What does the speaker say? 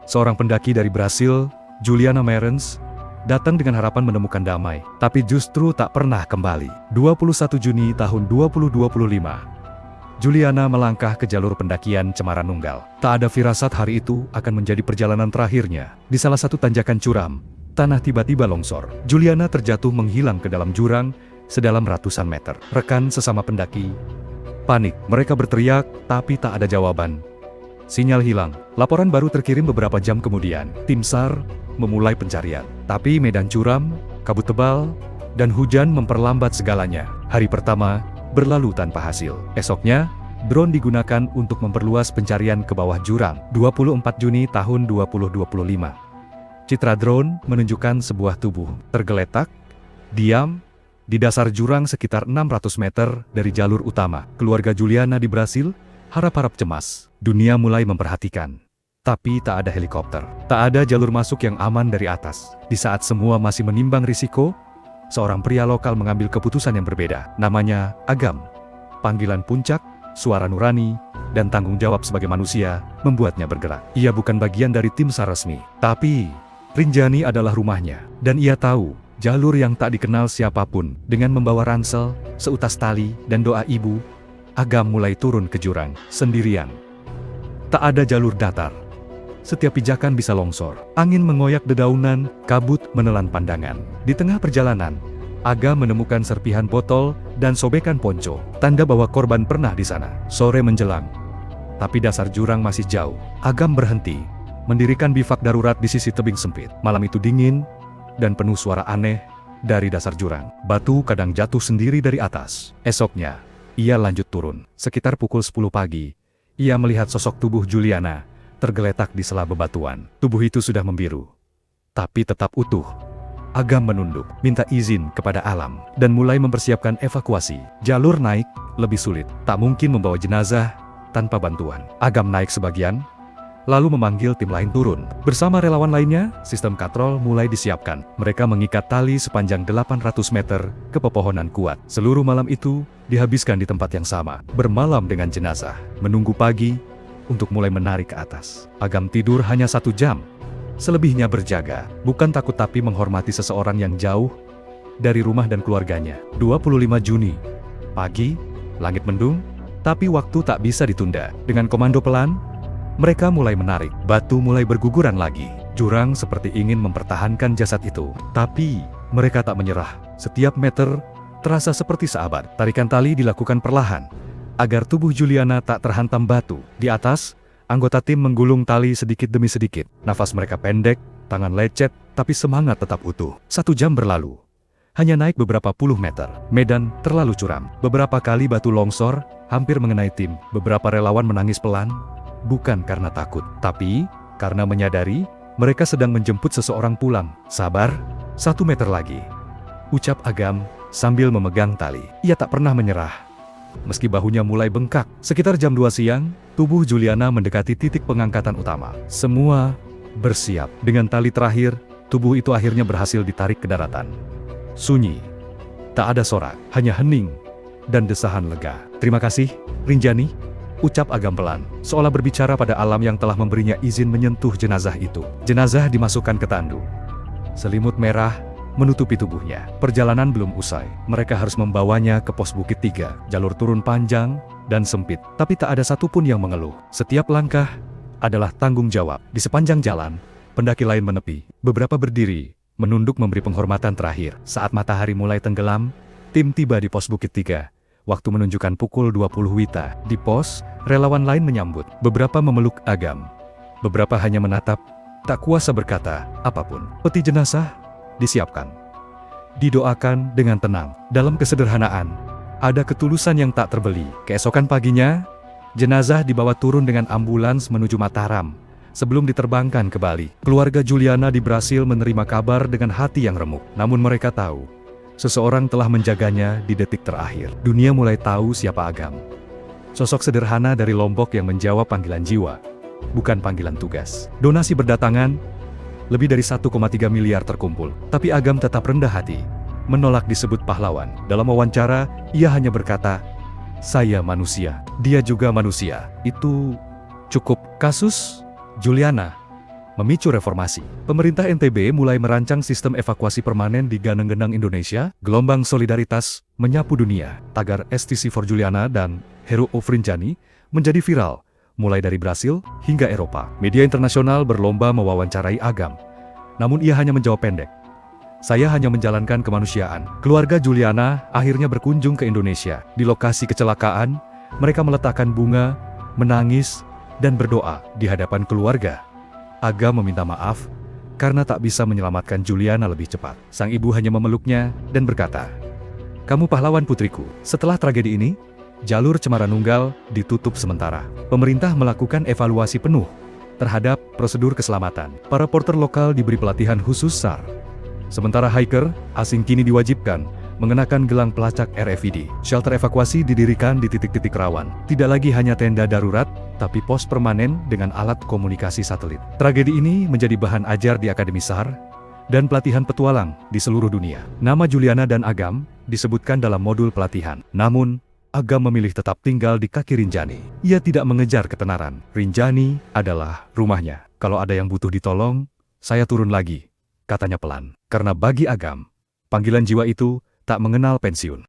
Seorang pendaki dari Brasil, Juliana Marens, datang dengan harapan menemukan damai, tapi justru tak pernah kembali. 21 Juni tahun 2025, Juliana melangkah ke jalur pendakian Cemara Nunggal. Tak ada firasat hari itu akan menjadi perjalanan terakhirnya. Di salah satu tanjakan curam, tanah tiba-tiba longsor. Juliana terjatuh menghilang ke dalam jurang sedalam ratusan meter. Rekan sesama pendaki panik. Mereka berteriak, tapi tak ada jawaban. Sinyal hilang. Laporan baru terkirim beberapa jam kemudian. Tim SAR memulai pencarian. Tapi medan curam, kabut tebal, dan hujan memperlambat segalanya. Hari pertama berlalu tanpa hasil. Esoknya, drone digunakan untuk memperluas pencarian ke bawah jurang. 24 Juni tahun 2025. Citra drone menunjukkan sebuah tubuh tergeletak, diam, di dasar jurang sekitar 600 meter dari jalur utama. Keluarga Juliana di Brasil harap-harap cemas. Dunia mulai memperhatikan. Tapi tak ada helikopter. Tak ada jalur masuk yang aman dari atas. Di saat semua masih menimbang risiko, seorang pria lokal mengambil keputusan yang berbeda. Namanya Agam. Panggilan puncak, suara nurani, dan tanggung jawab sebagai manusia membuatnya bergerak. Ia bukan bagian dari tim SAR resmi, tapi Rinjani adalah rumahnya. Dan ia tahu jalur yang tak dikenal siapapun. Dengan membawa ransel, seutas tali, dan doa ibu, Agam mulai turun ke jurang sendirian. Tak ada jalur datar. Setiap pijakan bisa longsor. Angin mengoyak dedaunan, kabut menelan pandangan. Di tengah perjalanan, Agam menemukan serpihan botol dan sobekan ponco, tanda bahwa korban pernah di sana. Sore menjelang, tapi dasar jurang masih jauh. Agam berhenti, mendirikan bivak darurat di sisi tebing sempit. Malam itu dingin dan penuh suara aneh dari dasar jurang. Batu kadang jatuh sendiri dari atas. Esoknya, ia lanjut turun. Sekitar pukul 10 pagi, ia melihat sosok tubuh Juliana tergeletak di sela bebatuan. Tubuh itu sudah membiru, tapi tetap utuh. Agam menunduk, minta izin kepada alam, dan mulai mempersiapkan evakuasi. Jalur naik lebih sulit, tak mungkin membawa jenazah tanpa bantuan. Agam naik sebagian, lalu memanggil tim lain turun. Bersama relawan lainnya, sistem katrol mulai disiapkan. Mereka mengikat tali sepanjang 800 meter ke pepohonan kuat. Seluruh malam itu dihabiskan di tempat yang sama, bermalam dengan jenazah, menunggu pagi untuk mulai menarik ke atas. Agam tidur hanya 1 jam. Selebihnya berjaga, bukan takut tapi menghormati seseorang yang jauh dari rumah dan keluarganya. 25 Juni, pagi, langit mendung, tapi waktu tak bisa ditunda. Dengan komando pelan, mereka mulai menarik. Batu mulai berguguran lagi. Jurang seperti ingin mempertahankan jasad itu. Tapi, mereka tak menyerah. Setiap meter terasa seperti sahabat. Tarikan tali dilakukan perlahan, agar tubuh Juliana tak terhantam batu. Di atas, anggota tim menggulung tali sedikit demi sedikit. Nafas mereka pendek, tangan lecet, tapi semangat tetap utuh. 1 jam berlalu. Hanya naik beberapa puluh meter. Medan terlalu curam. Beberapa kali batu longsor, hampir mengenai tim. Beberapa relawan menangis pelan, bukan karena takut, tapi karena menyadari mereka sedang menjemput seseorang pulang. Sabar, 1 meter lagi, ucap Agam sambil memegang tali. Ia tak pernah menyerah. Meski bahunya mulai bengkak, sekitar jam 2 siang, tubuh Juliana mendekati titik pengangkatan utama. Semua bersiap. Dengan tali terakhir, tubuh itu akhirnya berhasil ditarik ke daratan. Sunyi. Tak ada sorak, hanya hening dan desahan lega. Terima kasih, Rinjani, ucap Agam pelan, seolah berbicara pada alam yang telah memberinya izin menyentuh jenazah itu. Jenazah dimasukkan ke tandu. Selimut merah menutupi tubuhnya. Perjalanan belum usai. Mereka harus membawanya ke pos Bukit 3. Jalur turun panjang dan sempit, tapi tak ada satupun yang mengeluh. Setiap langkah adalah tanggung jawab. Di sepanjang jalan, pendaki lain menepi. Beberapa berdiri, menunduk memberi penghormatan terakhir. Saat matahari mulai tenggelam, tim tiba di pos Bukit 3. Waktu menunjukkan pukul 20 WITA. Di pos, relawan lain menyambut. Beberapa memeluk Agam. Beberapa hanya menatap, tak kuasa berkata apapun. Peti jenazah disiapkan. Didoakan dengan tenang. Dalam kesederhanaan, ada ketulusan yang tak terbeli. Keesokan paginya, jenazah dibawa turun dengan ambulans menuju Mataram, sebelum diterbangkan ke Bali. Keluarga Juliana di Brasil menerima kabar dengan hati yang remuk. Namun mereka tahu, seseorang telah menjaganya di detik terakhir. Dunia mulai tahu siapa Agam. Sosok sederhana dari Lombok yang menjawab panggilan jiwa, bukan panggilan tugas. Donasi berdatangan, lebih dari 1,3 miliar terkumpul. Tapi Agam tetap rendah hati, menolak disebut pahlawan. Dalam wawancara, ia hanya berkata, "Saya manusia, dia juga manusia. Itu cukup." Kasus Juliana memicu reformasi. Pemerintah NTB mulai merancang sistem evakuasi permanen di Ganeng-Genang Indonesia. Gelombang solidaritas menyapu dunia. Tagar STC for Juliana dan Hero of Rinjani menjadi viral, mulai dari Brasil hingga Eropa. Media internasional berlomba mewawancarai Agam. Namun ia hanya menjawab pendek, "Saya hanya menjalankan kemanusiaan." Keluarga Juliana akhirnya berkunjung ke Indonesia. Di lokasi kecelakaan, mereka meletakkan bunga, menangis, dan berdoa di hadapan keluarga. Agam meminta maaf karena tak bisa menyelamatkan Juliana lebih cepat. Sang ibu hanya memeluknya dan berkata, "Kamu pahlawan putriku." Setelah tragedi ini, jalur Cemara Nunggal ditutup sementara. Pemerintah melakukan evaluasi penuh terhadap prosedur keselamatan. Para porter lokal diberi pelatihan khusus SAR. Sementara hiker asing kini diwajibkan mengenakan gelang pelacak RFID. Shelter evakuasi didirikan di titik-titik rawan. Tidak lagi hanya tenda darurat, tapi pos permanen dengan alat komunikasi satelit. Tragedi ini menjadi bahan ajar di Akademi SAR dan pelatihan petualang di seluruh dunia. Nama Juliana dan Agam disebutkan dalam modul pelatihan. Namun, Agam memilih tetap tinggal di kaki Rinjani. Ia tidak mengejar ketenaran. Rinjani adalah rumahnya. Kalau ada yang butuh ditolong, saya turun lagi, katanya pelan. Karena bagi Agam, panggilan jiwa itu tak mengenal pensiun.